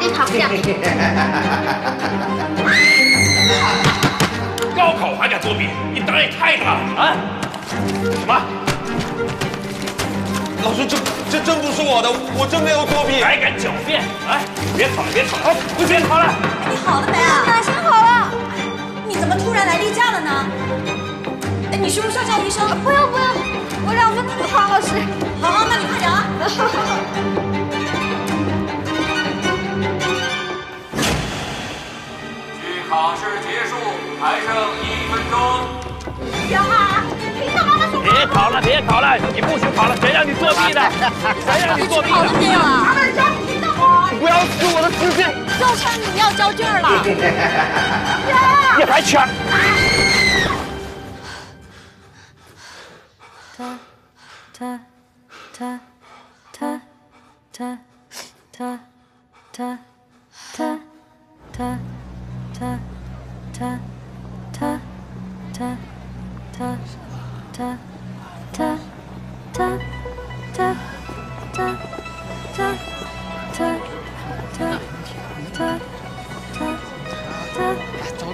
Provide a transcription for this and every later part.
里跑不掉。高考还敢作弊，你胆也太大了啊！什么？老师，这真不是我的，我真没有作弊。还敢狡辩？哎，别吵了，别吵了，哎，不别吵了。你好了没啊？哪先好了？你怎么突然来例假了呢？哎，你需不需要叫医生？不用不用，我2分钟就好，老师。好，那你快点啊。距考试结束还剩1分钟。小海，听到妈妈说。别考了，别考了，你不许考了，谁让你作弊的？谁让你作弊的？考了没有啊？妈妈说你听到吗？不要吃我的时间！就差你要交卷了。你还抢？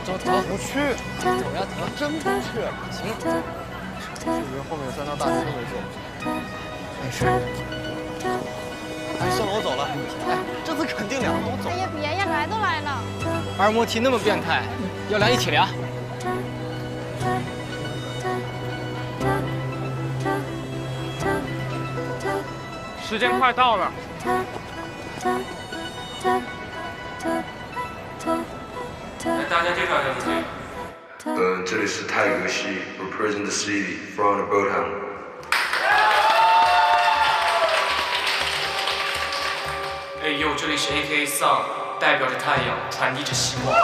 走，不去，走呀，真不去。行，因为后面3道大题都没做。没事。哎，算了，我走了。哎，这次肯定2个都走。哎呀，别呀，来都来了。二模题那么变态，要量一起量。时间快到了。大家介绍一下自己。这里是泰格系 ，represent the city from the boathouse。哎呦，这里是 AKA Sun， 代表着太阳，传递着希望。哎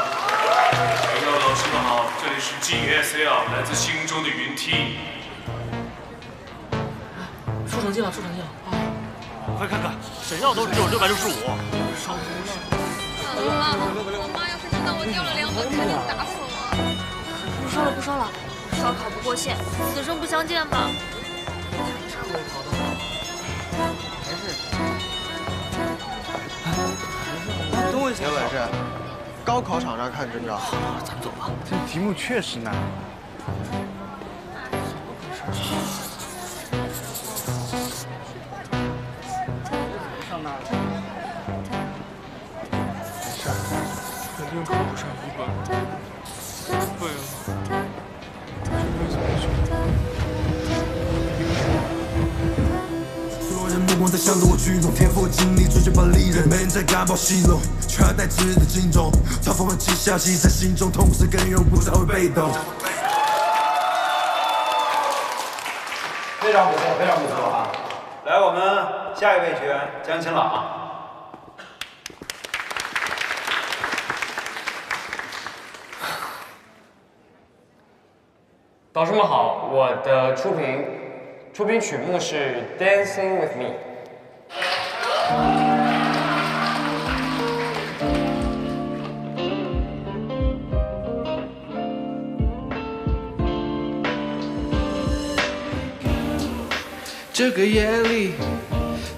呦，老师们好，这里是 GSL， 来自心中的云梯。出成绩了，出成绩了！快看看，谁要都只有665。完了，我妈要是知道我掉了2分，肯定打死我。不说了，不说了，烧烤不过线，此生不相见吧。等我一下，有本事，高考场上看征兆。咱们走吧。这题目确实难。上哪儿？没事，肯定考不上1本。废了，这辈子没学。所有人目光在向着我聚拢，天赋精力追绝把利刃，没人再敢把我戏弄，取而代之的敬重，嘲讽和讥笑记在心中，同时更有不才会被动。非常不错，非常不错啊！来，我们下一位学员江清朗。导师们好，我的出品曲目是《Dancing with Me》。这个夜里，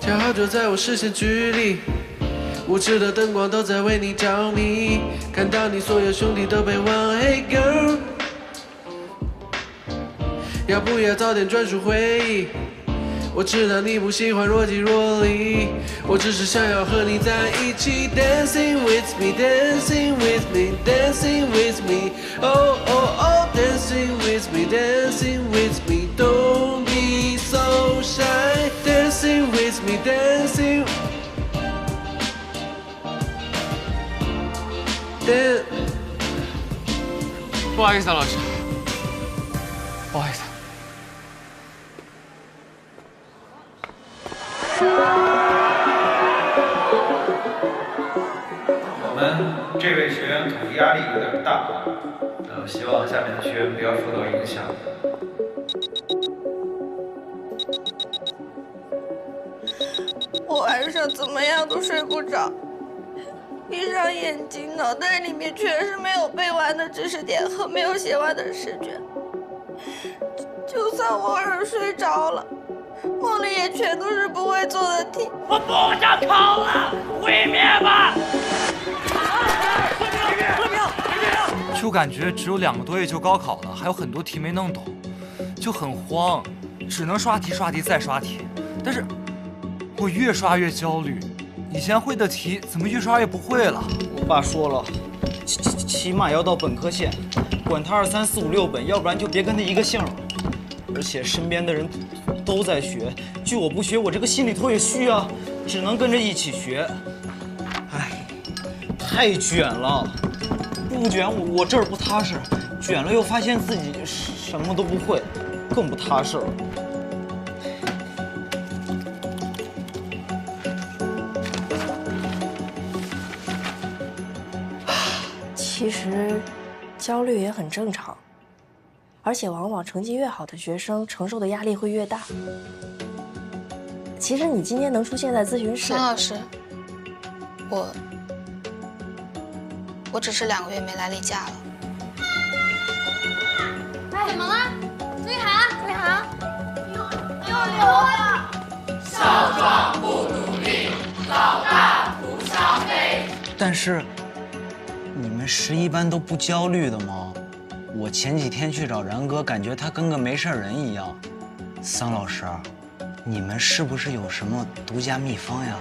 恰好就在我视线距离，无知的灯光都在为你着迷，看到你所有兄弟都被忘。Hey girl， 要不要早点专属回忆？我知道你不喜欢若即若离，我只是想要和你在一起。Dancing with me, dancing with me, dancing with me, oh oh oh, dancing with me, dancing with me, don't be so shy. Dancing with me, dancing. 不好意思啊，老师，不好意思。我们这位学员考压力有点大，希望下面的学员不要受到影响。我晚上怎么样都睡不着，闭上眼睛，脑袋里面全是没有背完的知识点和没有写完的试卷。就算我偶尔睡着了，梦里也全都是不会做的题。我不想考了，毁灭吧！就感觉只有2个多月就高考了，还有很多题没弄懂，就很慌，只能刷题、刷题再刷题。但是，我越刷越焦虑，以前会的题怎么越刷越不会了？我爸说了，起码要到本科线，管他2、3、4、5、6本，要不然就别跟他一个姓了。而且身边的人都在学，就我不学，我这个心里头也虚啊，只能跟着一起学。哎，太卷了。 不卷我这儿不踏实，卷了又发现自己什么都不会，更不踏实了。其实，焦虑也很正常，而且往往成绩越好的学生承受的压力会越大。其实你今天能出现在咨询室，桑老师，我只是2个月没来例假了。哎，怎么了？朱一涵，朱一涵，又流了。少壮不努力，老大不消费。但是，你们11班都不焦虑的吗？我前几天去找然哥，感觉他跟个没事人一样。桑老师，你们是不是有什么独家秘方呀？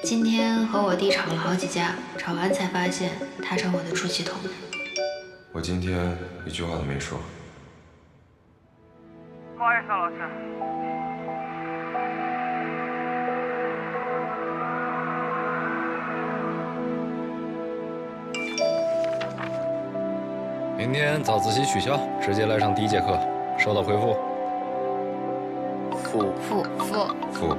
今天和我弟吵了好几架，吵完才发现他成我的出气筒。我今天一句话都没说。不好意思啊，老师。明天早自习取消，直接来上第1节课。收到回复。负。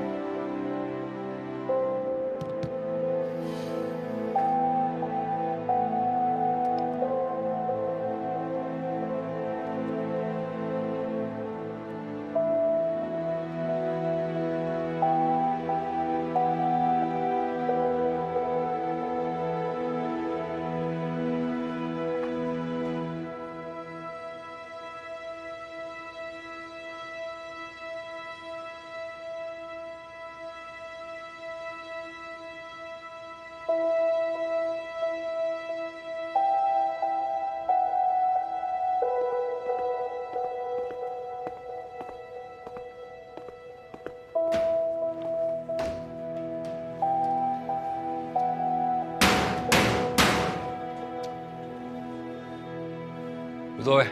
有座位。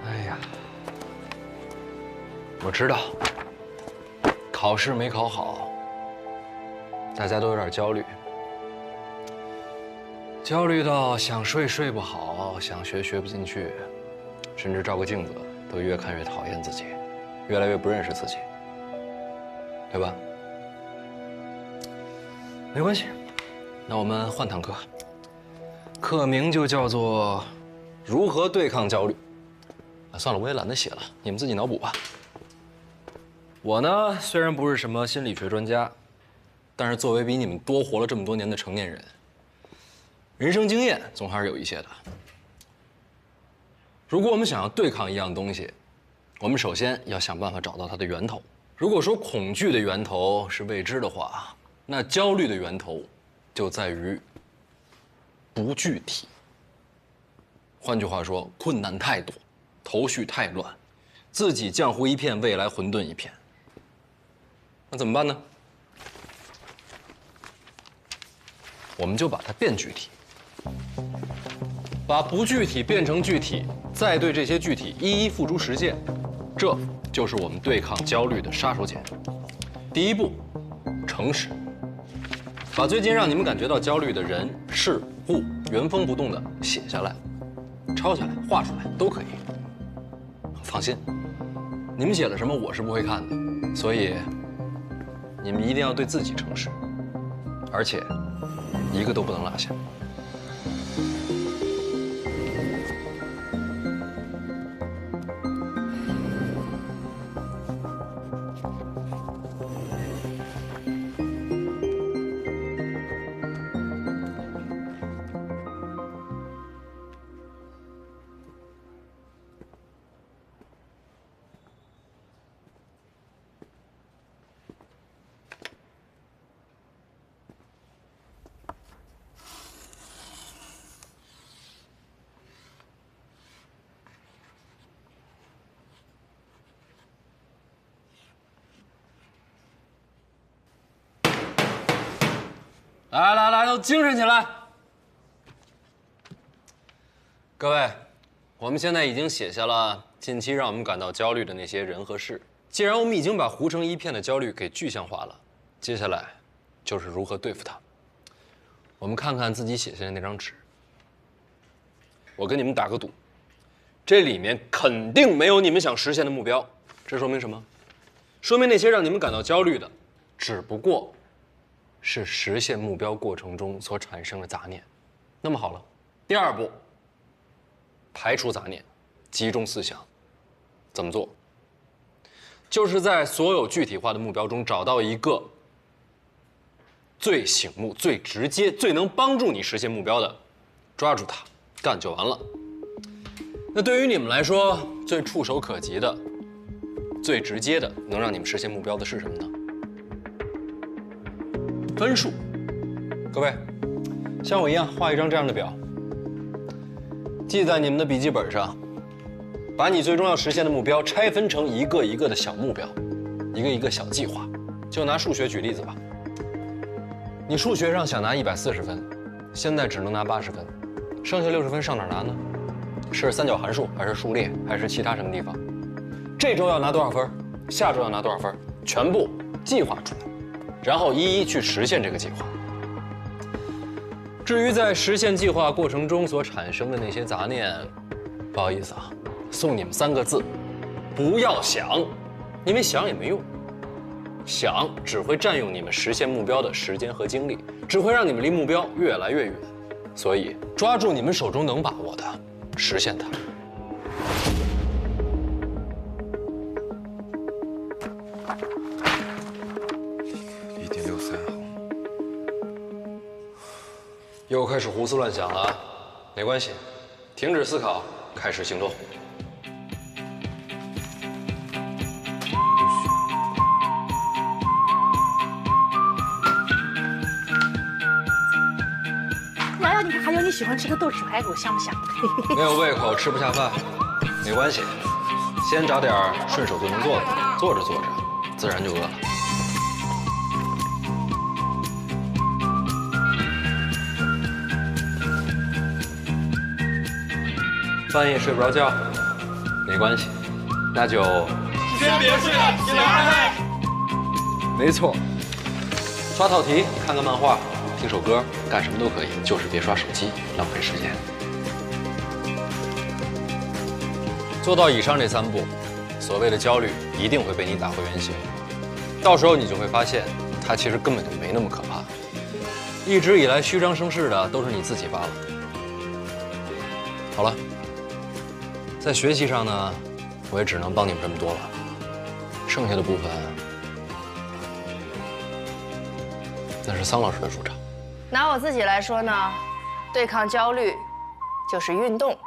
哎呀，我知道，考试没考好，大家都有点焦虑，焦虑到想睡睡不好，想学学不进去，甚至照个镜子都越看越讨厌自己，越来越不认识自己，对吧？ 没关系，那我们换堂课，课名就叫做“如何对抗焦虑”。啊，算了，我也懒得写了，你们自己脑补吧。我呢，虽然不是什么心理学专家，但是作为比你们多活了这么多年的成年人，人生经验总还是有一些的。如果我们想要对抗一样东西，我们首先要想办法找到它的源头。如果说恐惧的源头是未知的话， 那焦虑的源头就在于不具体。换句话说，困难太多，头绪太乱，自己浆糊一片，未来混沌一片。那怎么办呢？我们就把它变具体，把不具体变成具体，再对这些具体一一付诸实践，这就是我们对抗焦虑的杀手锏。第一步，诚实。 把最近让你们感觉到焦虑的人、事物原封不动地写下来，抄下来、画出来都可以。放心，你们写了什么我是不会看的，所以你们一定要对自己诚实，而且一个都不能落下。来，都精神起来！各位，我们现在已经写下了近期让我们感到焦虑的那些人和事。既然我们已经把糊成一片的焦虑给具象化了，接下来就是如何对付它。我们看看自己写下的那张纸，我跟你们打个赌，这里面肯定没有你们想实现的目标。这说明什么？说明那些让你们感到焦虑的，只不过是实现目标过程中所产生的杂念。那么好了，第二步，排除杂念，集中思想。怎么做？就是在所有具体化的目标中找到一个最醒目、最直接、最能帮助你实现目标的，抓住它，干就完了。那对于你们来说，最触手可及的、最直接的，能让你们实现目标的是什么呢？分数。各位，像我一样画一张这样的表，记在你们的笔记本上，把你最终要实现的目标拆分成一个一个的小目标，一个一个小计划。就拿数学举例子吧，你数学上想拿140分，现在只能拿80分，剩下60分上哪儿拿呢？是三角函数，还是数列，还是其他什么地方？这周要拿多少分？下周要拿多少分？全部计划出来，然后一一去实现这个计划。至于在实现计划过程中所产生的那些杂念，不好意思啊，送你们3个字：不要想，因为想也没用，想只会占用你们实现目标的时间和精力，只会让你们离目标越来越远。所以抓住你们手中能把握的，实现它。1.63毫。又开始胡思乱想了啊，没关系，停止思考，开始行动。瑶瑶，你看还有你喜欢吃的豆豉排骨，香不香？没有胃口，吃不下饭，没关系，先找点顺手就能做的，做着做着，自然就饿了。半夜睡不着觉，没关系，那就先别睡了，先来嗨嗨。没错，刷套题，看个漫画，听首歌，干什么都可以，就是别刷手机，浪费时间。做到以上这3步，所谓的焦虑一定会被你打回原形。到时候你就会发现，它其实根本就没那么可怕。一直以来虚张声势的都是你自己罢了。好了，在学习上呢，我也只能帮你们这么多了。剩下的部分，那是桑老师的主张。拿我自己来说呢，对抗焦虑就是运动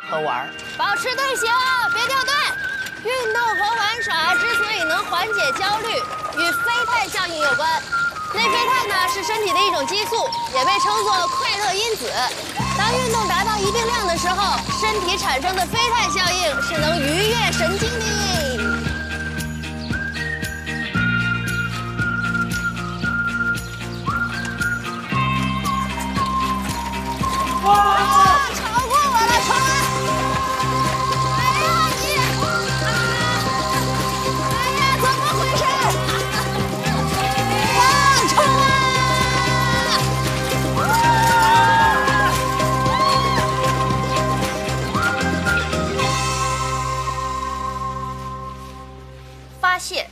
和玩儿。保持队形，别掉队。运动和玩耍之所以能缓解焦虑，与啡肽效应有关。内啡肽呢是身体的一种激素，也被称作快乐因子。当运动达到一定量的时候，身体产生的啡肽效应是能愉悦神经的。哇！超过我了，冲啊！哎呀你！哎呀，怎么回事？哇！冲啊！发泄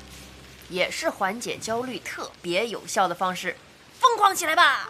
也是缓解焦虑特别有效的方式，疯狂起来吧！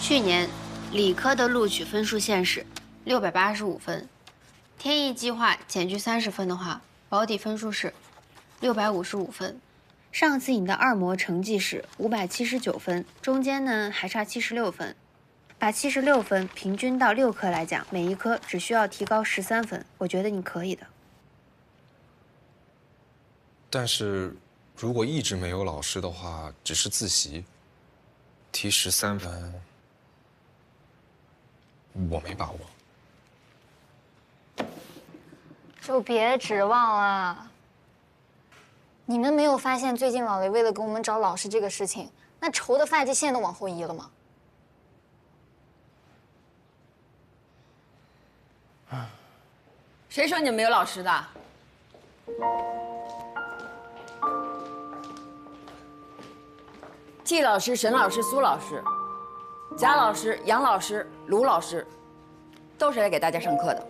去年理科的录取分数线是685分，天意计划减去30分的话，保底分数是655分。上次你的2模成绩是579分，中间呢还差76分。把76分平均到6科来讲，每一科只需要提高13分，我觉得你可以的。但是，如果一直没有老师的话，只是自习，提13分，我没把握。就别指望了。你们没有发现最近老雷为了给我们找老师这个事情，那愁的发际线都往后移了吗？谁说你们没有老师的？季老师、沈老师、苏老师、贾老师、杨老师、卢老师，都是来给大家上课的。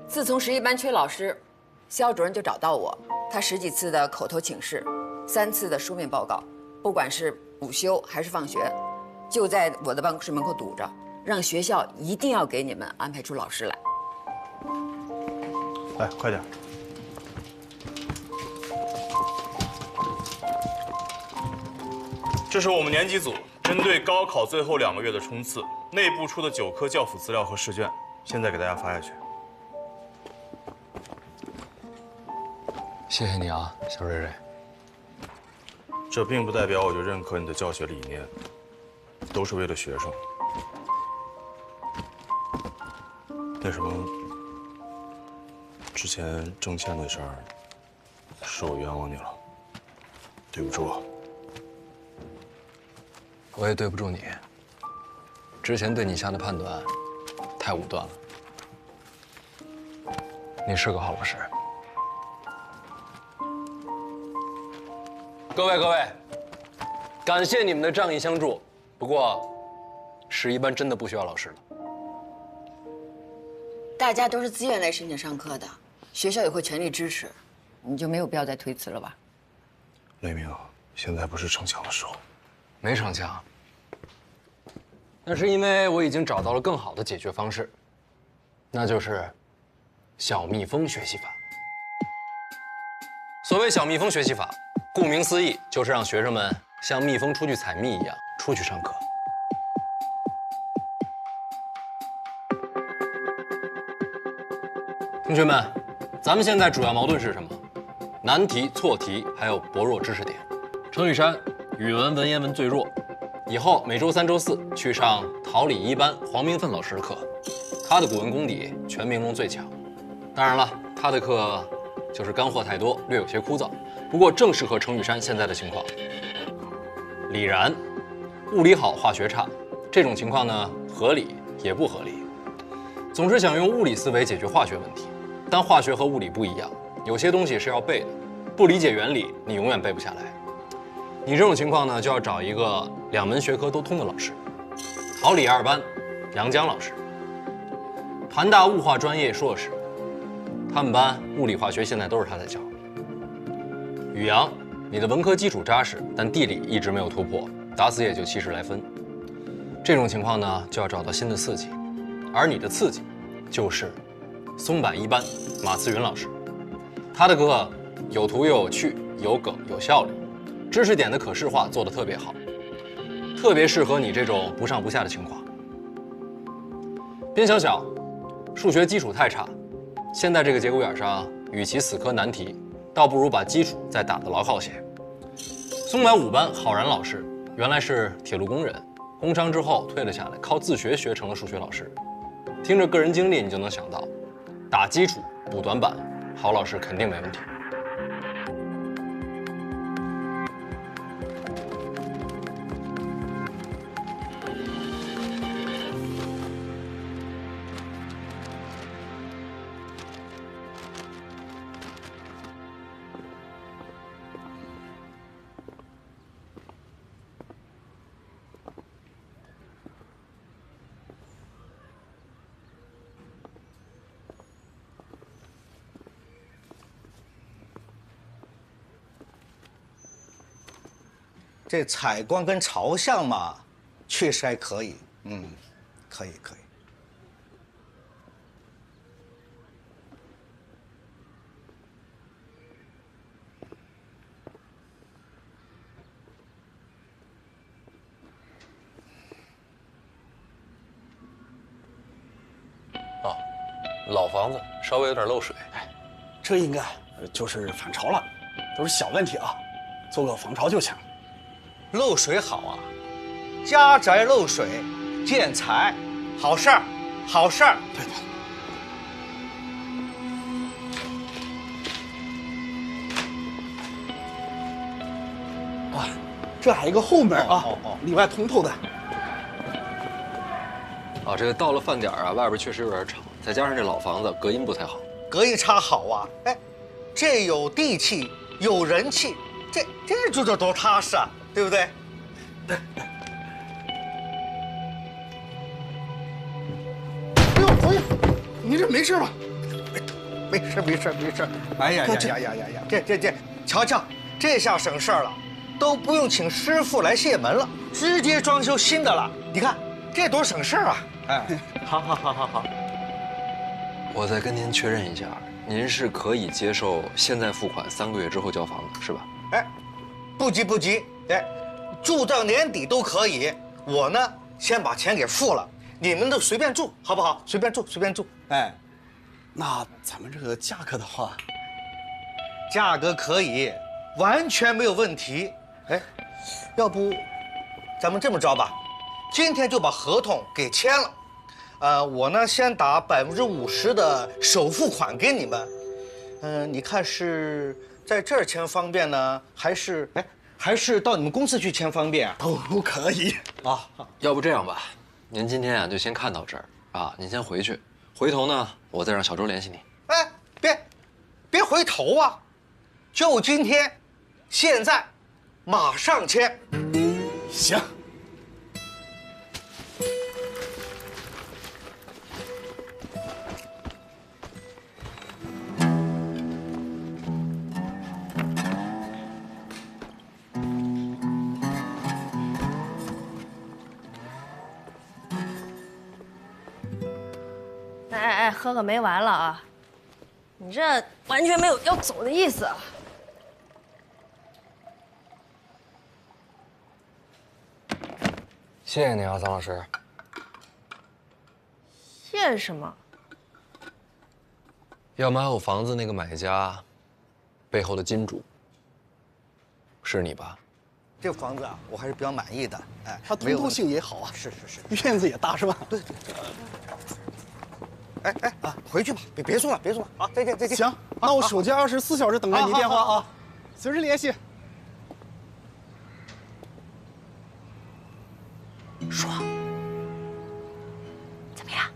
自从11班缺老师，肖主任就找到我，他10几次的口头请示，3次的书面报告，不管是午休还是放学，就在我的办公室门口堵着，让学校一定要给你们安排出老师来。来，快点。这是我们年级组针对高考最后2个月的冲刺内部出的9科教辅资料和试卷，现在给大家发下去。谢谢你啊，小瑞瑞。这并不代表我就认可你的教学理念，都是为了学生。那什么，之前挣钱的事儿，是我冤枉你了，对不住。我也对不住你，之前对你下的判断太武断了。你是个好老师。各位，感谢你们的仗义相助。不过，11班真的不需要老师了。大家都是自愿来深圳上课的，学校也会全力支持，你就没有必要再推辞了吧？雷鸣，现在不是逞强的时候。没逞强，那是因为我已经找到了更好的解决方式，那就是小蜜蜂学习法。所谓小蜜蜂学习法，顾名思义，就是让学生们像蜜蜂出去采蜜一样出去上课。同学们，咱们现在主要矛盾是什么？难题、错题，还有薄弱知识点。程雨山语文文言文最弱，以后每周3、周4去上陶理1班黄明奋老师的课，他的古文功底全名中最强。当然了，他的课就是干货太多，略有些枯燥，不过正适合程雨山现在的情况。李然，物理好，化学差，这种情况呢，合理也不合理。总是想用物理思维解决化学问题，但化学和物理不一样，有些东西是要背的，不理解原理，你永远背不下来。你这种情况呢，就要找一个2门学科都通的老师。陶理2班，杨江老师，韩大物化专业硕士，他们班物理化学现在都是他在教。宇阳，你的文科基础扎实，但地理一直没有突破，打死也就70来分。这种情况呢，就要找到新的刺激，而你的刺激就是松柏1班马思云老师，他的课有图又有趣，有梗有效率，知识点的可视化做得特别好，特别适合你这种不上不下的情况。边小小，数学基础太差，现在这个节骨眼上，与其死磕难题，倒不如把基础再打得牢靠些。松柏5班郝然老师，原来是铁路工人，工伤之后退了下来，靠自学学成了数学老师。听着个人经历，你就能想到，打基础补短板，郝老师肯定没问题。这采光跟朝向嘛，确实还可以，可以。哦，老房子稍微有点漏水，这应该就是反潮了，都是小问题啊，做个防潮就行。漏水好啊，家宅漏水，建材，好事儿，好事儿。对。啊，这还有一个后门啊，里外通透的。啊，这个到了饭点啊，外边确实有点吵，再加上这老房子隔音不太好。隔音差好啊，哎，这有地气，有人气，这住着多踏实啊。对不对？哎呦，朋友，你这没事吧？没事。哎呀，这，瞧，这下省事儿了，都不用请师傅来卸门了，直接装修新的了。你看，这多省事儿啊！哎，好。我再跟您确认一下，您是可以接受现在付款3个月之后交房的，是吧？哎，不急。哎，住到年底都可以。我呢，先把钱给付了，你们都随便住，好不好？随便住。哎，那咱们这个价格的话，价格可以，完全没有问题。哎，要不咱们这么着吧，今天就把合同给签了。我呢先打50%的首付款给你们。你看是在这儿签方便呢，还是到你们公司去签方便啊？都可以啊。要不这样吧，您今天啊就先看到这儿啊，您先回去，回头呢我再让小周联系你。哎，别回头啊，就今天，现在，马上签。行。哎，喝可没完了啊！你这完全没有要走的意思啊！谢谢你啊，张老师。谢什么？要买我房子那个买家背后的金主是你吧？这个房子啊，我还是比较满意的。哎，它通透性也好啊。是，院子也大，是吧？对。哎啊，回去吧，别说了，别说了啊！再见。行，那我手机24小时等着你电话啊，随时联系。说，怎么样？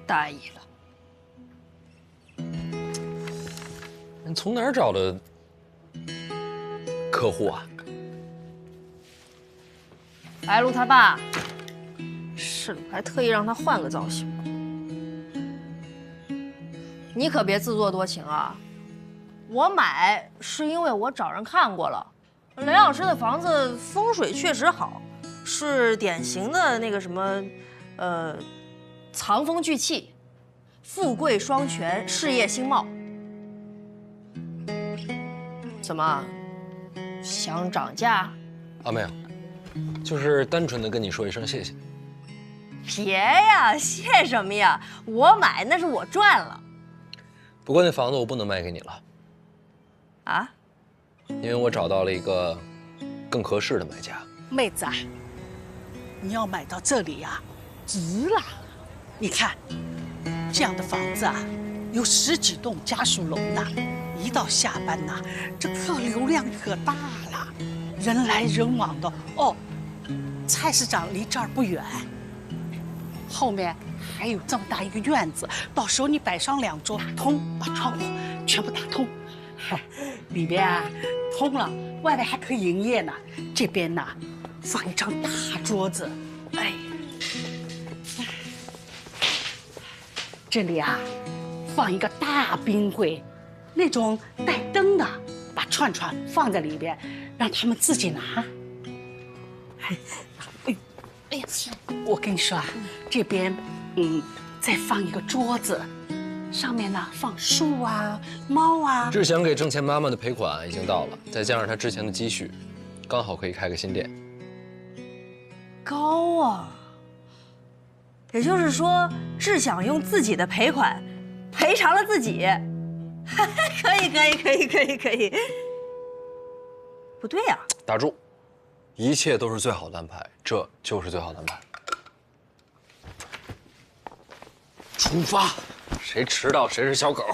大意了。你从哪儿找的客户啊？白鹿他爸是的，还特意让他换个造型。你可别自作多情啊！我买是因为我找人看过了，雷老师的房子风水确实好，是典型的那个什么，藏风聚气，富贵双全，事业兴茂。怎么，想涨价？啊，没有，就是单纯的跟你说一声谢谢。别呀，谢什么呀？我买那是我赚了。不过那房子我不能卖给你了。啊？因为我找到了一个更合适的买家。妹子啊，你要买到这里呀，值了。你看，这样的房子啊，有10几栋家属楼呢。一到下班呐，这客流量可大了，人来人往的。哦，菜市场离这儿不远，后面还有这么大一个院子，到时候你摆上2桌，把窗户全部打通，里边啊通了，外面还可以营业呢。这边呐放一张大桌子，哎，这里啊放一个大冰柜。那种带灯的，把串串放在里边，让他们自己拿。哎呀，我跟你说啊，这边再放一个桌子，上面呢放树啊、猫啊。志祥给挣钱妈妈的赔款已经到了，再加上他之前的积蓄，刚好可以开个新店。高啊！也就是说，志想用自己的赔款赔偿了自己。可以。不对呀！打住，一切都是最好的安排，这就是最好的安排。出发！谁迟到谁是小狗。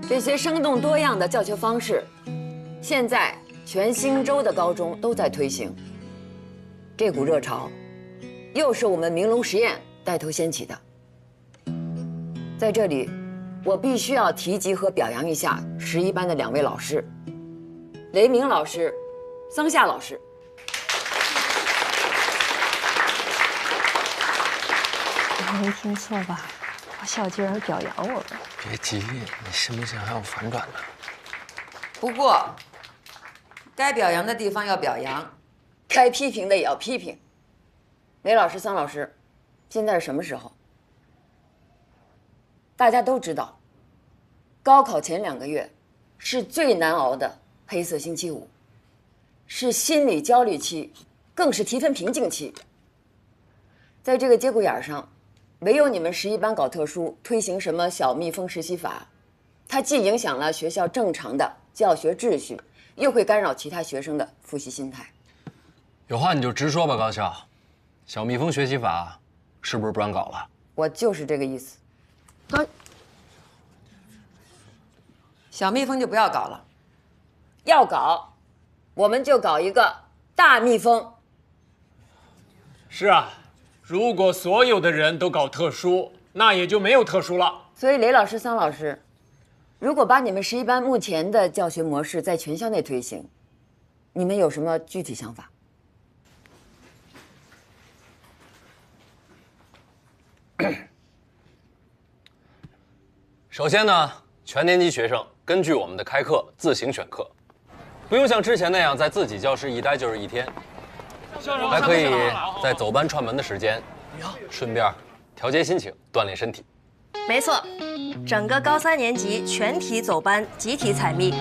这些生动多样的教学方式，现在全新州的高中都在推行。这股热潮，又是我们明龙实验带头掀起的。在这里，我必须要提及和表扬一下11班的2位老师，雷鸣老师、桑夏老师。我没听错吧？华校居然表扬我们。别急，你信不信还有反转呢？不过，该表扬的地方要表扬，该批评的也要批评。雷老师、桑老师，现在是什么时候？大家都知道，高考前2个月是最难熬的黑色星期五，是心理焦虑期，更是提分瓶颈期。在这个节骨眼上，唯有你们11班搞特殊，推行什么小蜜蜂实习法，它既影响了学校正常的教学秩序，又会干扰其他学生的复习心态。有话你就直说吧，高校。小蜜蜂学习法是不是不让搞了？我就是这个意思。小蜜蜂就不要搞了，要搞，我们就搞一个大蜜蜂。是啊，如果所有的人都搞特殊，那也就没有特殊了。所以雷老师、桑老师，如果把你们11班目前的教学模式在全校内推行，你们有什么具体想法？首先呢，全年级学生根据我们的开课自行选课，不用像之前那样在自己教室一待就是1天，还可以在走班串门的时间，顺便调节心情，锻炼身体。没错，整个高3年级全体走班集体采蜜，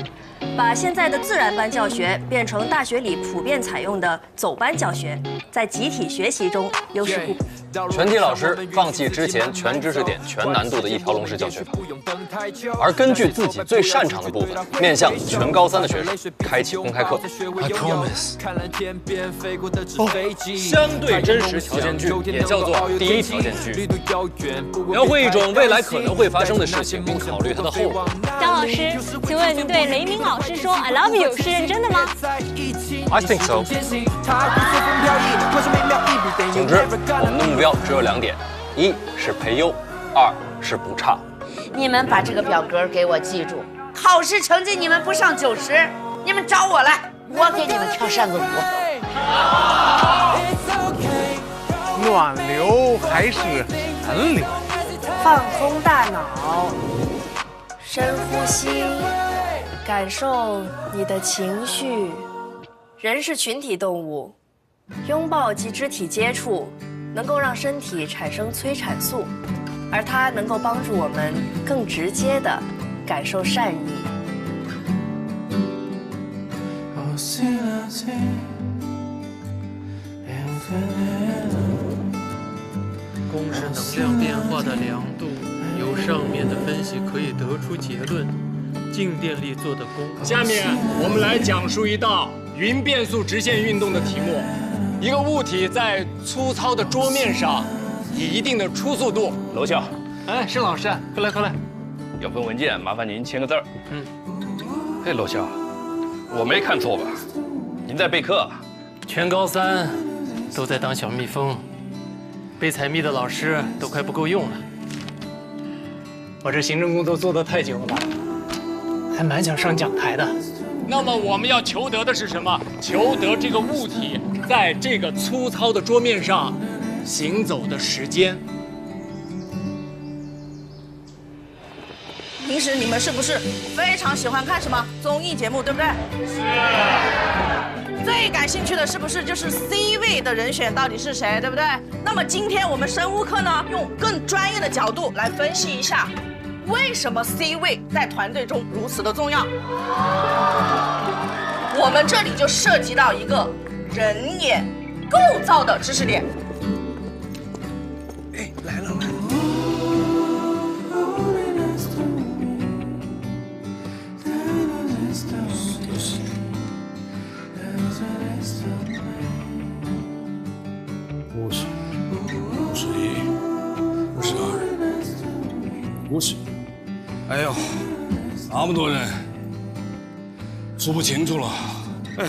把现在的自然班教学变成大学里普遍采用的走班教学，在集体学习中优势互补。全体老师放弃之前全知识点、全难度的一条龙式教学法，而根据自己最擅长的部分，面向全高3的学生开启公开课。I promise。相对真实条件句也叫做第一条件句，描绘一种未来可能会发生的事情，并考虑它的后果。张老师，请问您对雷鸣老师说 "I love you" 是认真的吗 ？I think so。总之，我们的目标只有2点：一是培优，2是不差。你们把这个表格给我记住，考试成绩你们不上90，你们找我来，我给你们跳扇子舞。暖流还是寒流？放空大脑，深呼吸，感受你的情绪。人是群体动物，拥抱及肢体接触能够让身体产生催产素，而它能够帮助我们更直接地感受善意。公式能量变化的量度，由上面的分析可以得出结论。静电力做的功课。下面我们来讲述一道匀变速直线运动的题目。一个物体在粗糙的桌面上，以一定的初速度。楼下，哎，申老师，快来快来。有份文件，麻烦您签个字儿。嘿，楼下，我没看错吧？您在备课啊？全高3都在当小蜜蜂，被采蜜的老师都快不够用了。我这行政工作做得太久了，还蛮想上讲台的。那么我们要求得的是什么？求得这个物体在这个粗糙的桌面上行走的时间。平时你们是不是非常喜欢看什么综艺节目，对不对？是。最感兴趣的是不是就是 C 位的人选到底是谁，对不对？那么今天我们生物课呢，用更专业的角度来分析一下，为什么 C 位在团队中如此的重要。我们这里就涉及到一个人眼构造的知识点。哎，来了来了。50，哎呦，那么多人，数不清楚了。哎，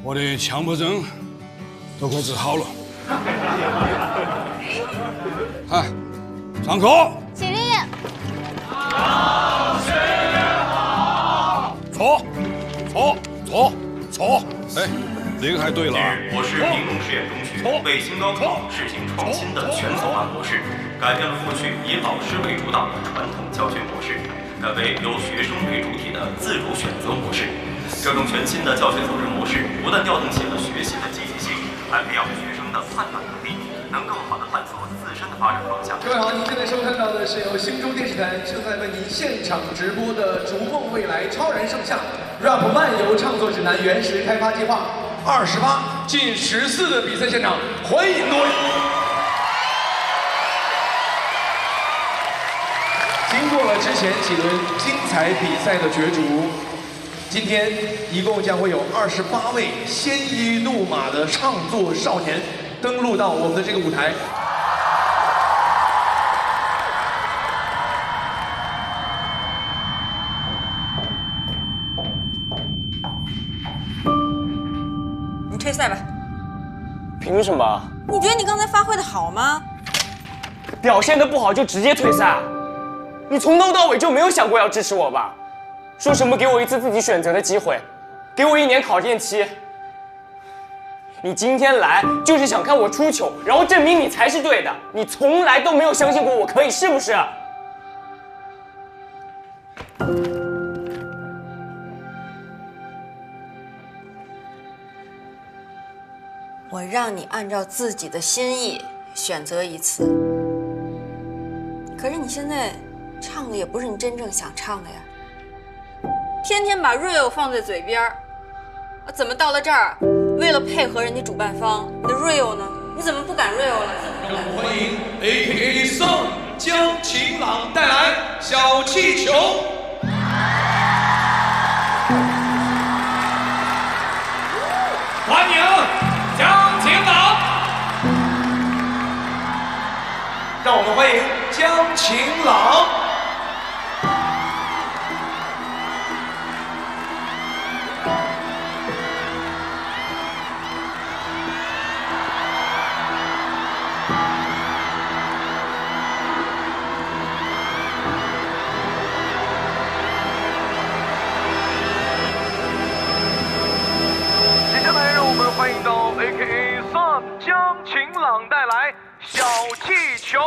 我的强迫症都快治好了。哎，上课。起立。老师好。错。哎，这个还对了。我是明洞实验中学为新高考试行创新的全走班模式。改变了过去以老师为主导的传统教学模式，改为由学生为主体的自主选择模式。这种全新的教学组织模式，不但调动起了学习的积极性，还培养学生的判断能力，能更好地探索自身的发展方向。各位好，您现在收看到的是由星洲电视台正在为您现场直播的《逐梦未来超人圣像 rap 漫游创作指南原石开发计划28进14的比赛现场，欢迎各位。经过了之前几轮精彩比赛的角逐，今天一共将会有28位鲜衣怒马的创作少年登陆到我们的这个舞台。你退赛吧。凭什么？你觉得你刚才发挥的好吗？表现的不好就直接退赛？你从头到尾就没有想过要支持我吧？说什么给我一次自己选择的机会，给我1年考验期。你今天来就是想看我出糗，然后证明你才是对的。你从来都没有相信过我可以，是不是？我让你按照自己的心意选择一次，可是你现在唱的也不是你真正想唱的呀，天天把 real 放在嘴边儿，怎么到了这儿，为了配合人家主办方，你的 real 呢？你怎么不敢 real 了？让我们欢迎 AKA Song 江晴朗带来小气球。欢迎江晴朗。让我们欢迎江晴朗。接下来让我们欢迎到 AKA Song 江晴朗带来小气球。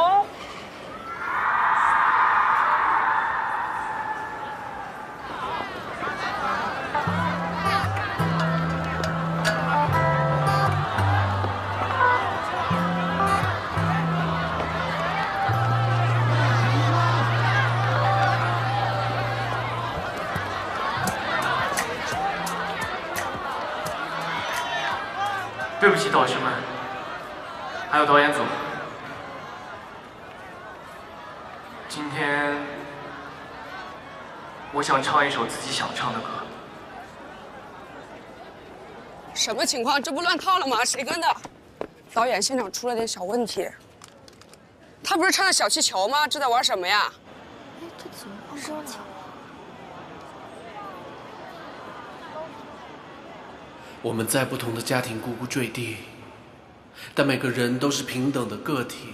对不起，导师们，还有导演组。今天，我想唱一首自己想唱的歌。什么情况？这不乱套了吗？谁跟的？导演，现场出了点小问题。他不是唱的小气球吗？这在玩什么呀？哎，他怎么会这样？我们在不同的家庭呱呱坠地，但每个人都是平等的个体。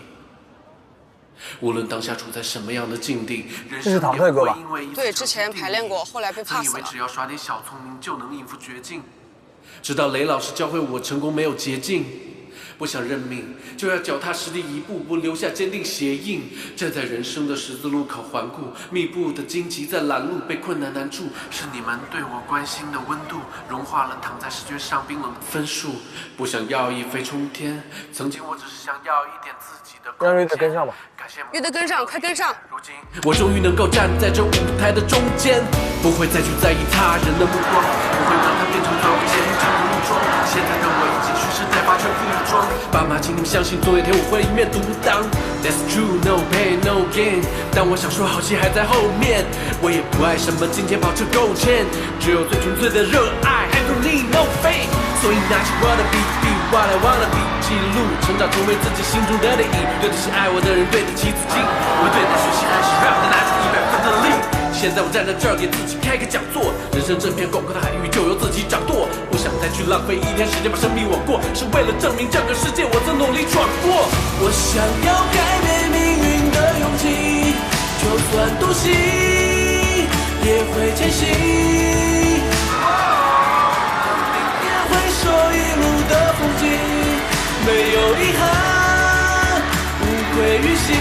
无论当下处在什么样的境地，这是唐退歌吧？对，之前排练过，后来被 pass 了。以为只要耍点小聪明就能应付绝境，直到雷老师教会我，成功没有捷径。不想认命，就要脚踏实地，一步步留下坚定鞋印。站在人生的十字路口环顾，密布的荆棘在拦路，被困难难住。是你们对我关心的温度，融化了躺在试卷上冰冷的分数。不想要一飞冲天，曾经我只是想要一点自己的空间。让乐队跟上吧。乐队跟上，快跟上！我终于能够站在这舞台的中间，不会再去在意他人的目光，不会让它变成最后前进的路装。现在的我已经蓄势待发，全副武装。爸妈，请你们相信，总有一天我会一面独当。That's true, no pain, no gain。但我想说，好戏还在后面。我也不爱什么金钱、跑车、勾芡，只有最纯粹的热爱。I don't need no fame。所以拿起我的笔，be what I wanna be， 记录成长，成为自己心中的利益。对得起爱我的人，对得起自己。我对待学习还是 rap 的拿出100%的力。现在我站在这儿给自己开个讲座，人生这片广阔的海域就由自己掌舵。不想再去浪费一天时间把生命枉过，是为了证明这个世界我曾努力闯过。我想要改变命运的勇气，就算独行也会前行。也会说一路的风景，没有遗憾，无愧于心。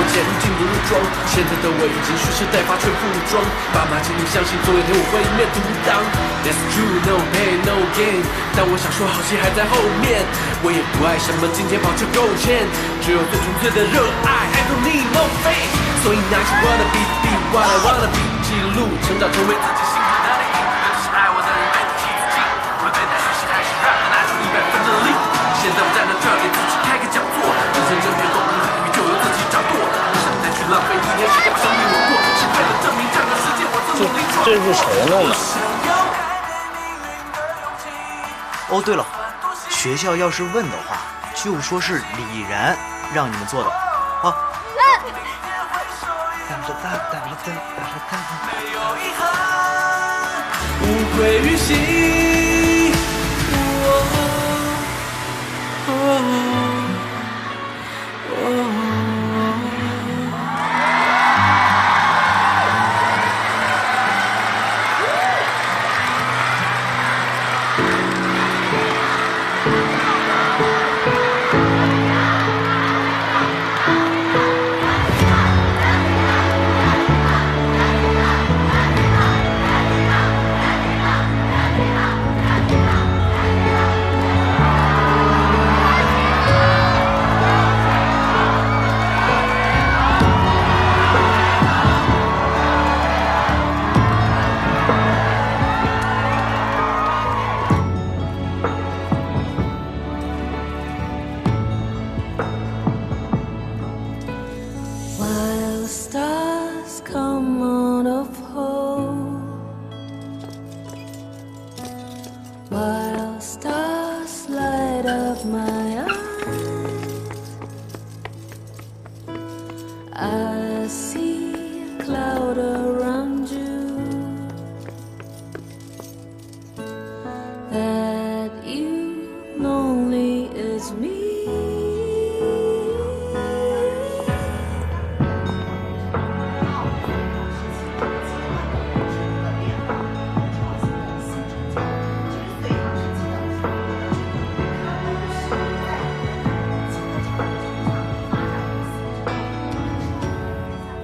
前进的路装，现在的我已经蓄势待发，全副武装。爸妈，请你们相信，总有一天我会一面独当。That's true, no pain, no gain。但我想说，好戏还在后面。我也不爱什么金钱、跑车、勾芡，只有最纯粹的热爱。I don't need no fame。所以拿起我的笔，be what I wanna be， 记录成长，成为自己心中的利益。对得起爱我的人，对得起自己。我对待学习还是 rap 拿出100%的力。现在我站在这儿给自己开个讲座，人生这片广阔的海域就由自己掌舵。浪费一天时间把生命枉过，是为了证明这个世界我曾努力闯过。这是谁弄的？哦，对了，学校要是问的话，就说是李然让你们做的，啊。无愧于心。While stars come out of hole, while stars light up my eyes, I see a cloud around you, that you lonely as me.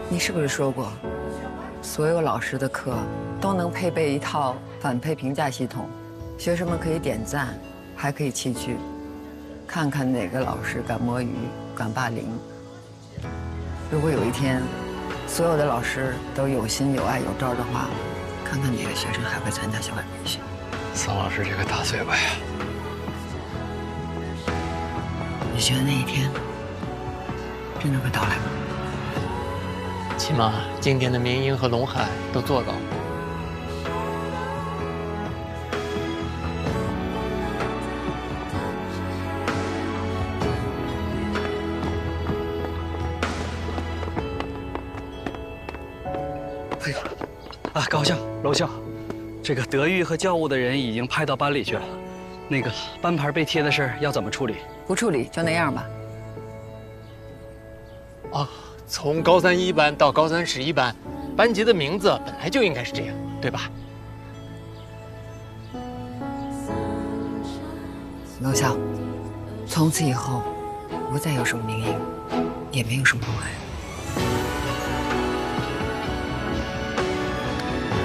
你是不是说过，所有老师的课都能配备一套反馈评价系统，学生们可以点赞，还可以弃剧，看看哪个老师敢摸鱼、敢霸凌。如果有一天，所有的老师都有心、有爱、有招的话，看看哪个学生还会参加校外培训。桑老师这个大嘴巴呀！你觉得那一天真的会到来吗？ 起码经典的明英和龙海都做到了。啊，高校、楼校，这个德育和教务的人已经派到班里去了。那个班牌被贴的事要怎么处理？不处理就那样吧。啊。 从高三1班到高三11班，班级的名字本来就应该是这样，对吧？楼校，从此以后，不再有什么明英，也没有什么龙海，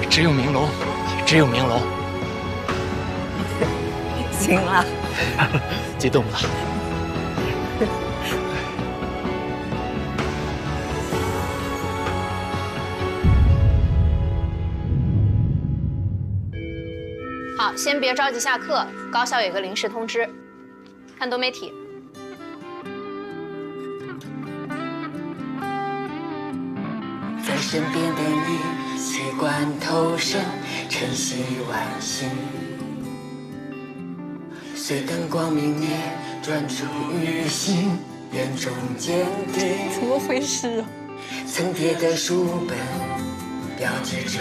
只有明龙，只有明龙。行了，激动了。 好，先别着急下课，高校有个临时通知，看多媒体。在身边的你，习惯投身，晨曦晚星，随灯光明灭，专注于心，眼中坚定。怎么回事啊？层叠的书本，标记着。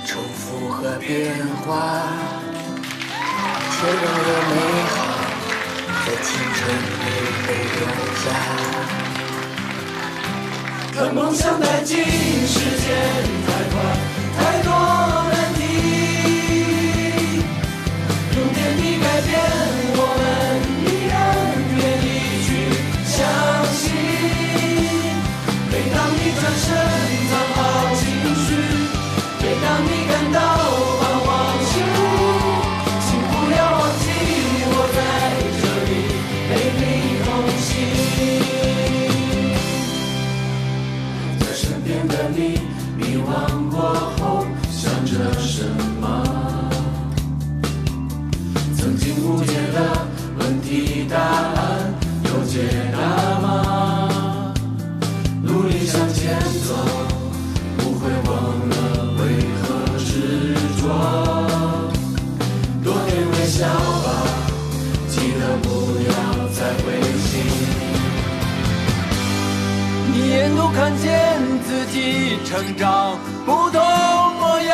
重复和变化，却仍有美好在青春里被留下。可梦想太近，时间太快，太多难题。用点滴改变，我们依然愿意去相信。每当你转身，藏好情绪。 每当你感到彷徨时，请不要忘记我在这里陪你同行。在身边的你，迷惘过后想着什么？曾经误解的问题答案有解答吗？努力向前走，不会忘了。 为何执着？多点微笑吧，记得不要再灰心。你眼中看见自己成长不同模样，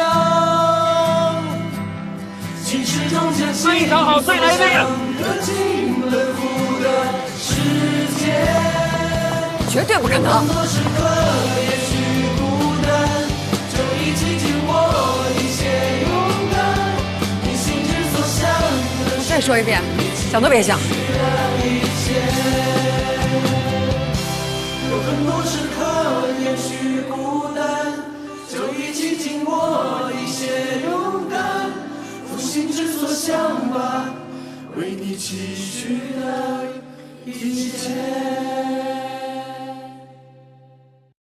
其实中间非常好，再来一遍。热情奔赴的世界，绝对不可能。 一起紧握一些勇敢，你心之所向。再说一遍，想都别想。有很多时刻也许孤单，就一起紧握一些勇敢，负心之所向吧，为你期许的一切。